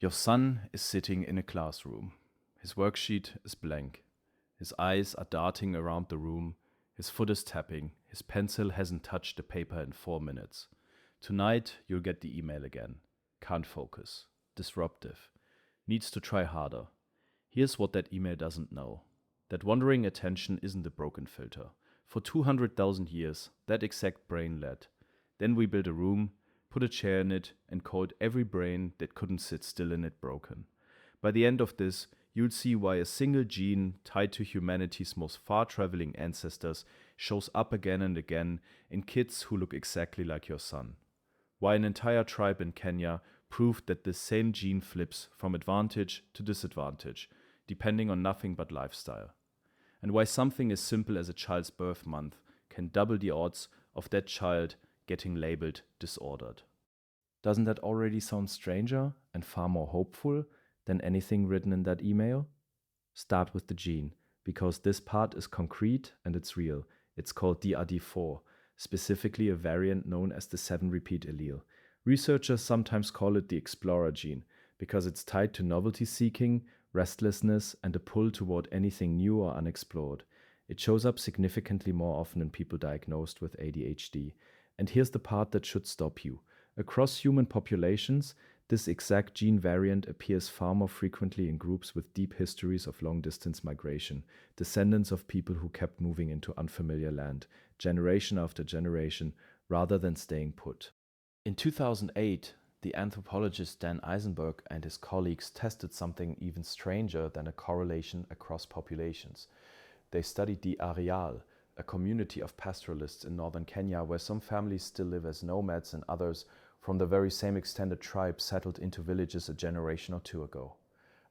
Your son is sitting in a classroom. His worksheet is blank. His eyes are darting around the room. His foot is tapping. His pencil hasn't touched the paper in 4 minutes. Tonight, you'll get the email again. Can't focus. Disruptive. Needs to try harder. Here's what that email doesn't know. That wandering attention isn't a broken filter. For 200,000 years, that exact brain led. Then we built a room, put a chair in it, and called every brain that couldn't sit still in it broken. By the end of this, you'll see why a single gene tied to humanity's most far-traveling ancestors shows up again and again in kids who look exactly like your son. Why an entire tribe in Kenya proved that this same gene flips from advantage to disadvantage, depending on nothing but lifestyle. And why something as simple as a child's birth month can double the odds of that child getting labeled disordered. Doesn't that already sound stranger and far more hopeful than anything written in that email? Start with the gene, because this part is concrete and it's real. It's called DRD4, specifically a variant known as the 7-repeat allele. Researchers sometimes call it the explorer gene, because it's tied to novelty seeking, restlessness, and a pull toward anything new or unexplored. It shows up significantly more often in people diagnosed with ADHD. And here's the part that should stop you. Across human populations, this exact gene variant appears far more frequently in groups with deep histories of long-distance migration, descendants of people who kept moving into unfamiliar land, generation after generation, rather than staying put. In 2008, the anthropologist Dan Eisenberg and his colleagues tested something even stranger than a correlation across populations. They studied the Arial, a community of pastoralists in northern Kenya where some families still live as nomads and others from the very same extended tribe settled into villages a generation or two ago.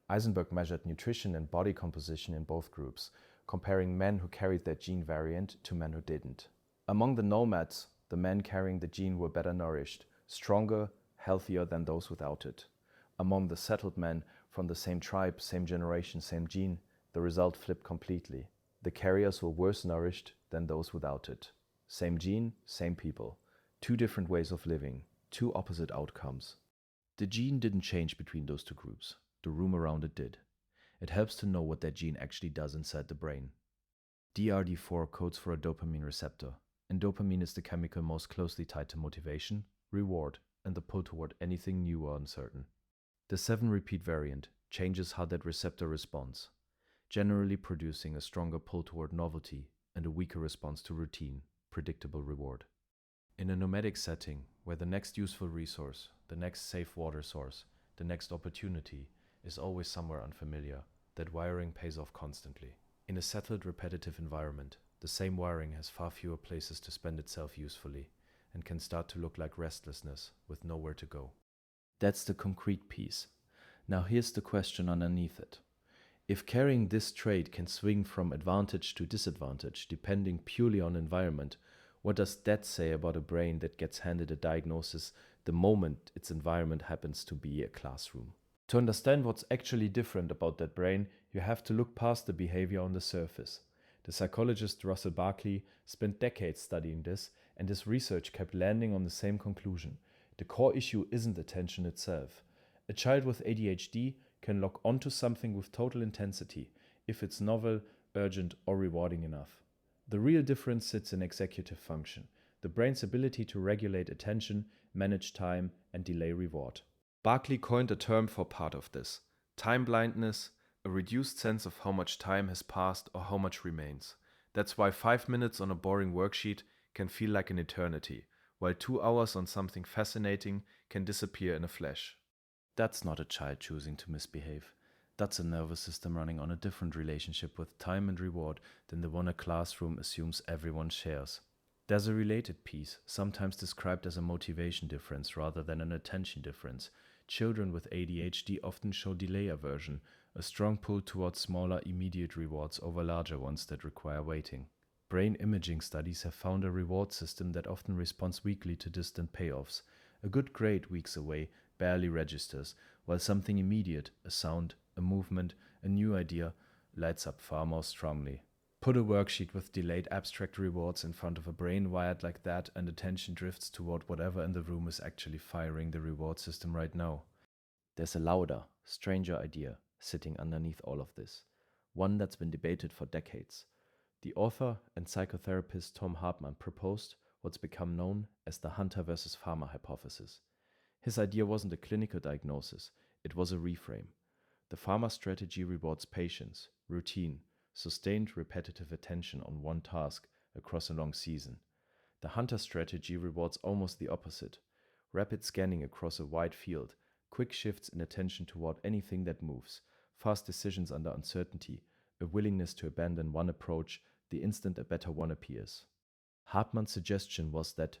Eisenberg measured nutrition and body composition in both groups, comparing men who carried that gene variant to men who didn't. Among the nomads, the men carrying the gene were better nourished, stronger, healthier than those without it. Among the settled men from the same tribe, same generation, same gene, the result flipped completely. The carriers were worse nourished than those without it. Same gene, same people. Two different ways of living. Two opposite outcomes. The gene didn't change between those two groups. The room around it did. It helps to know what that gene actually does inside the brain. DRD4 codes for a dopamine receptor, and dopamine is the chemical most closely tied to motivation, reward, and the pull toward anything new or uncertain. The 7-repeat variant changes how that receptor responds, generally producing a stronger pull toward novelty and a weaker response to routine, predictable reward. In a nomadic setting, where the next useful resource, the next safe water source, the next opportunity is always somewhere unfamiliar, that wiring pays off constantly. In a settled, repetitive environment, the same wiring has far fewer places to spend itself usefully, and can start to look like restlessness with nowhere to go. That's the concrete piece. Now here's the question underneath it. If carrying this trait can swing from advantage to disadvantage depending purely on environment, what does that say about a brain that gets handed a diagnosis the moment its environment happens to be a classroom? To understand what's actually different about that brain, you have to look past the behavior on the surface. The psychologist Russell Barkley spent decades studying this, and his research kept landing on the same conclusion. The core issue isn't attention itself. A child with ADHD can lock onto something with total intensity if it's novel, urgent, or rewarding enough. The real difference sits in executive function, the brain's ability to regulate attention, manage time, and delay reward. Barkley coined a term for part of this: time blindness, a reduced sense of how much time has passed or how much remains. That's why 5 minutes on a boring worksheet can feel like an eternity, while 2 hours on something fascinating can disappear in a flash. That's not a child choosing to misbehave. That's a nervous system running on a different relationship with time and reward than the one a classroom assumes everyone shares. There's a related piece, sometimes described as a motivation difference rather than an attention difference. Children with ADHD often show delay aversion, a strong pull towards smaller immediate rewards over larger ones that require waiting. Brain imaging studies have found a reward system that often responds weakly to distant payoffs. A good grade weeks away barely registers, while something immediate, a sound, a movement, a new idea, lights up far more strongly. Put a worksheet with delayed abstract rewards in front of a brain wired like that, and attention drifts toward whatever in the room is actually firing the reward system right now. There's a louder, stranger idea sitting underneath all of this, one that's been debated for decades. The author and psychotherapist Thom Hartmann proposed what's become known as the hunter versus farmer hypothesis. His idea wasn't a clinical diagnosis, it was a reframe. The farmer strategy rewards patience, routine, sustained repetitive attention on one task across a long season. The hunter strategy rewards almost the opposite: rapid scanning across a wide field, quick shifts in attention toward anything that moves, fast decisions under uncertainty, a willingness to abandon one approach the instant a better one appears. Hartmann's suggestion was that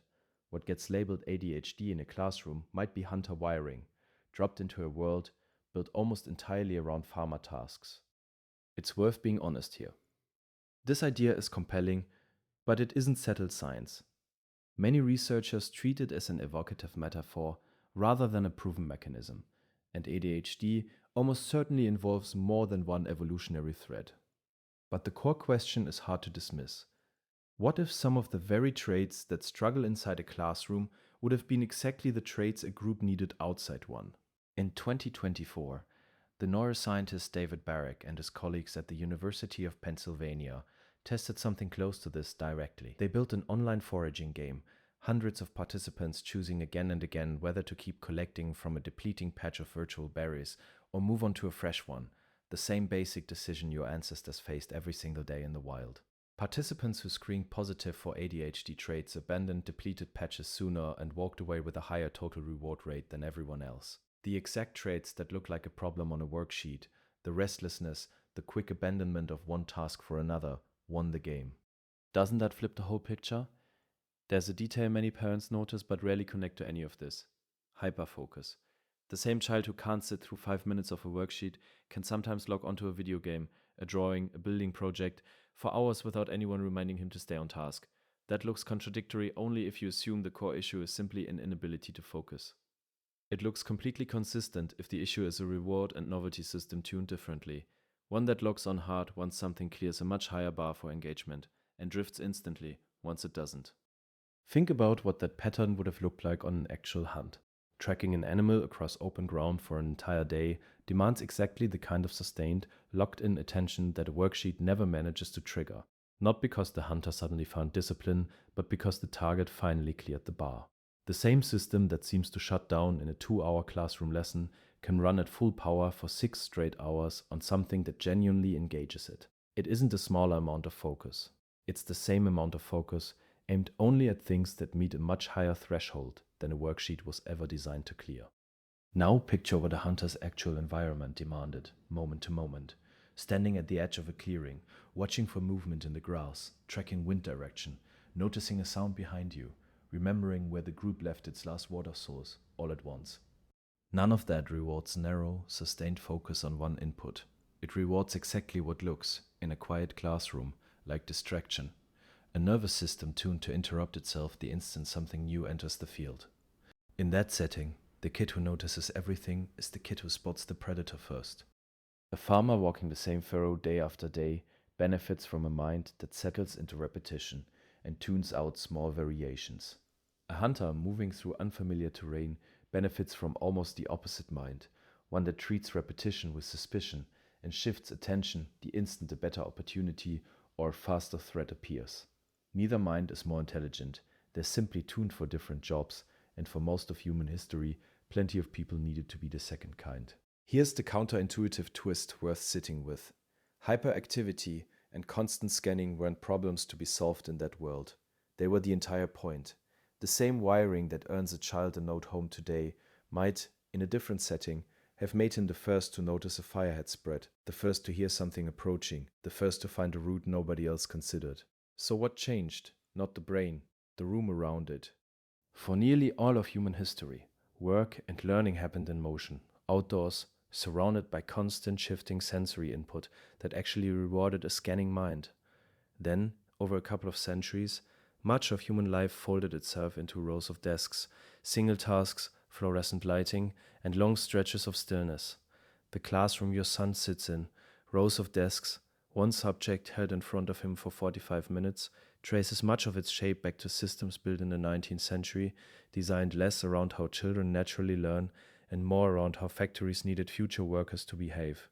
what gets labeled ADHD in a classroom might be hunter wiring, dropped into a world built almost entirely around farmer tasks. It's worth being honest here. This idea is compelling, but it isn't settled science. Many researchers treat it as an evocative metaphor rather than a proven mechanism, and ADHD almost certainly involves more than one evolutionary thread. But the core question is hard to dismiss. What if some of the very traits that struggle inside a classroom would have been exactly the traits a group needed outside one? In 2024, the neuroscientist David Barrick and his colleagues at the University of Pennsylvania tested something close to this directly. They built an online foraging game, hundreds of participants choosing again and again whether to keep collecting from a depleting patch of virtual berries or move on to a fresh one, the same basic decision your ancestors faced every single day in the wild. Participants who screened positive for ADHD traits abandoned depleted patches sooner and walked away with a higher total reward rate than everyone else. The exact traits that look like a problem on a worksheet, the restlessness, the quick abandonment of one task for another, won the game. Doesn't that flip the whole picture? There's a detail many parents notice but rarely connect to any of this: hyperfocus. The same child who can't sit through 5 minutes of a worksheet can sometimes log onto a video game, a drawing, a building project, for hours without anyone reminding him to stay on task. That looks contradictory only if you assume the core issue is simply an inability to focus. It looks completely consistent if the issue is a reward and novelty system tuned differently, one that logs on hard once something clears a much higher bar for engagement, and drifts instantly once it doesn't. Think about what that pattern would have looked like on an actual hunt. Tracking an animal across open ground for an entire day demands exactly the kind of sustained, locked-in attention that a worksheet never manages to trigger, not because the hunter suddenly found discipline, but because the target finally cleared the bar. The same system that seems to shut down in a 2-hour classroom lesson can run at full power for 6 straight hours on something that genuinely engages it. It isn't a smaller amount of focus. It's the same amount of focus, aimed only at things that meet a much higher threshold than a worksheet was ever designed to clear. Now picture what a hunter's actual environment demanded, moment to moment, standing at the edge of a clearing, watching for movement in the grass, tracking wind direction, noticing a sound behind you, remembering where the group left its last water source, all at once. None of that rewards narrow, sustained focus on one input. It rewards exactly what looks, in a quiet classroom, like distraction: a nervous system tuned to interrupt itself the instant something new enters the field. In that setting, the kid who notices everything is the kid who spots the predator first. A farmer walking the same furrow day after day benefits from a mind that settles into repetition and tunes out small variations. A hunter moving through unfamiliar terrain benefits from almost the opposite mind, one that treats repetition with suspicion and shifts attention the instant a better opportunity or a faster threat appears. Neither mind is more intelligent, they're simply tuned for different jobs, and for most of human history, plenty of people needed to be the second kind. Here's the counterintuitive twist worth sitting with. Hyperactivity and constant scanning weren't problems to be solved in that world. They were the entire point. The same wiring that earns a child a note home today might, in a different setting, have made him the first to notice a fire had spread, the first to hear something approaching, the first to find a route nobody else considered. So what changed? Not the brain, the room around it. For nearly all of human history, work and learning happened in motion, outdoors, surrounded by constant shifting sensory input that actually rewarded a scanning mind. Then, over a couple of centuries, much of human life folded itself into rows of desks, single tasks, fluorescent lighting, and long stretches of stillness. The classroom your son sits in, rows of desks, one subject held in front of him for 45 minutes, traces much of its shape back to systems built in the 19th century, designed less around how children naturally learn and more around how factories needed future workers to behave.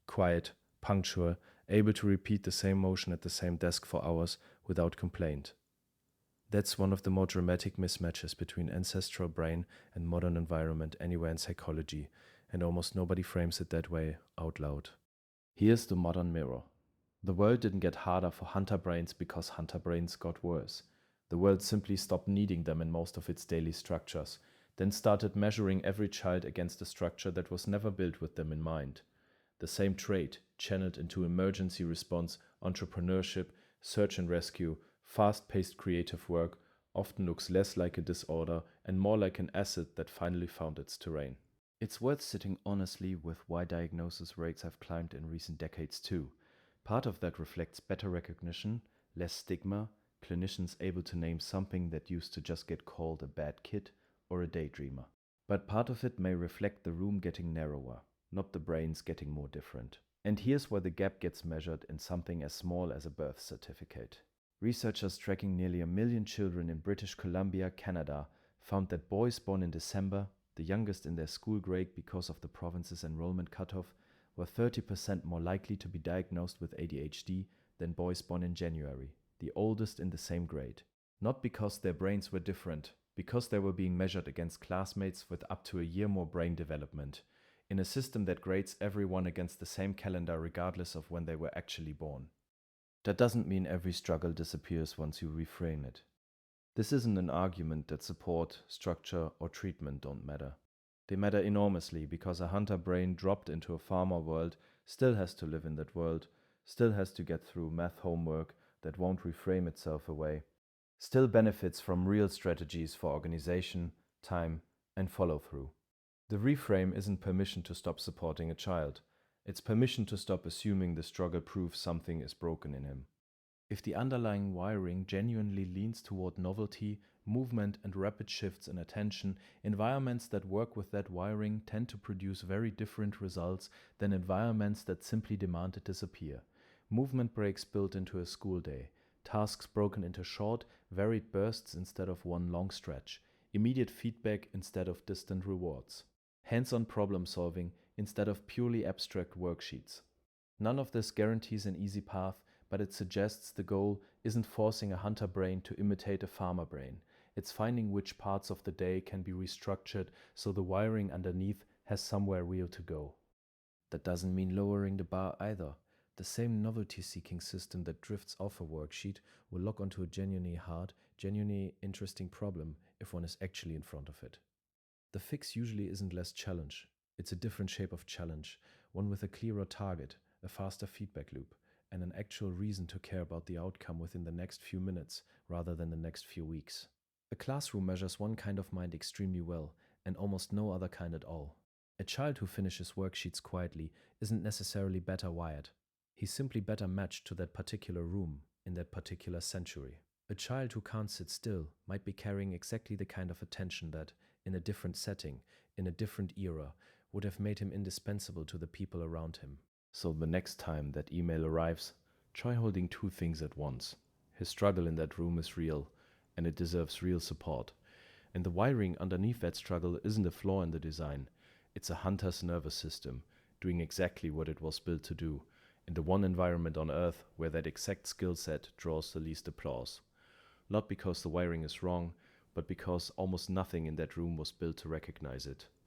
Quiet, punctual, able to repeat the same motion at the same desk for hours without complaint. That's one of the more dramatic mismatches between ancestral brain and modern environment anywhere in psychology, and almost nobody frames it that way out loud. Here's the modern mirror. The world didn't get harder for hunter brains because hunter brains got worse. The world simply stopped needing them in most of its daily structures, then started measuring every child against a structure that was never built with them in mind. The same trait, channeled into emergency response, entrepreneurship, search and rescue, fast-paced creative work, often looks less like a disorder and more like an asset that finally found its terrain. It's worth sitting honestly with why diagnosis rates have climbed in recent decades too. Part of that reflects better recognition, less stigma, clinicians able to name something that used to just get called a bad kid or a daydreamer. But part of it may reflect the room getting narrower, not the brains getting more different. And here's where the gap gets measured in something as small as a birth certificate. Researchers tracking nearly 1 million children in British Columbia, Canada, found that boys born in December, the youngest in their school grade because of the province's enrollment cutoff, were 30% more likely to be diagnosed with ADHD than boys born in January, the oldest in the same grade. Not because their brains were different, because they were being measured against classmates with up to a year more brain development, in a system that grades everyone against the same calendar regardless of when they were actually born. That doesn't mean every struggle disappears once you reframe it. This isn't an argument that support, structure, or treatment don't matter. They matter enormously because a hunter brain dropped into a farmer world still has to live in that world, still has to get through math homework that won't reframe itself away, still benefits from real strategies for organization, time, and follow-through. The reframe isn't permission to stop supporting a child. It's permission to stop assuming the struggle proves something is broken in him. If the underlying wiring genuinely leans toward novelty, movement, and rapid shifts in attention, environments that work with that wiring tend to produce very different results than environments that simply demand it disappear. Movement breaks built into a school day, tasks broken into short, varied bursts instead of one long stretch, immediate feedback instead of distant rewards, hands-on problem solving instead of purely abstract worksheets. None of this guarantees an easy path, but it suggests the goal isn't forcing a hunter brain to imitate a farmer brain. It's finding which parts of the day can be restructured so the wiring underneath has somewhere real to go. That doesn't mean lowering the bar either. The same novelty-seeking system that drifts off a worksheet will lock onto a genuinely hard, genuinely interesting problem if one is actually in front of it. The fix usually isn't less challenge. It's a different shape of challenge, one with a clearer target, a faster feedback loop, and an actual reason to care about the outcome within the next few minutes rather than the next few weeks. A classroom measures one kind of mind extremely well, and almost no other kind at all. A child who finishes worksheets quietly isn't necessarily better wired. He's simply better matched to that particular room in that particular century. A child who can't sit still might be carrying exactly the kind of attention that, in a different setting, in a different era, would have made him indispensable to the people around him. So the next time that email arrives, try holding two things at once. His struggle in that room is real, and it deserves real support. And the wiring underneath that struggle isn't a flaw in the design. It's a hunter's nervous system, doing exactly what it was built to do, in the one environment on Earth where that exact skill set draws the least applause. Not because the wiring is wrong, but because almost nothing in that room was built to recognize it.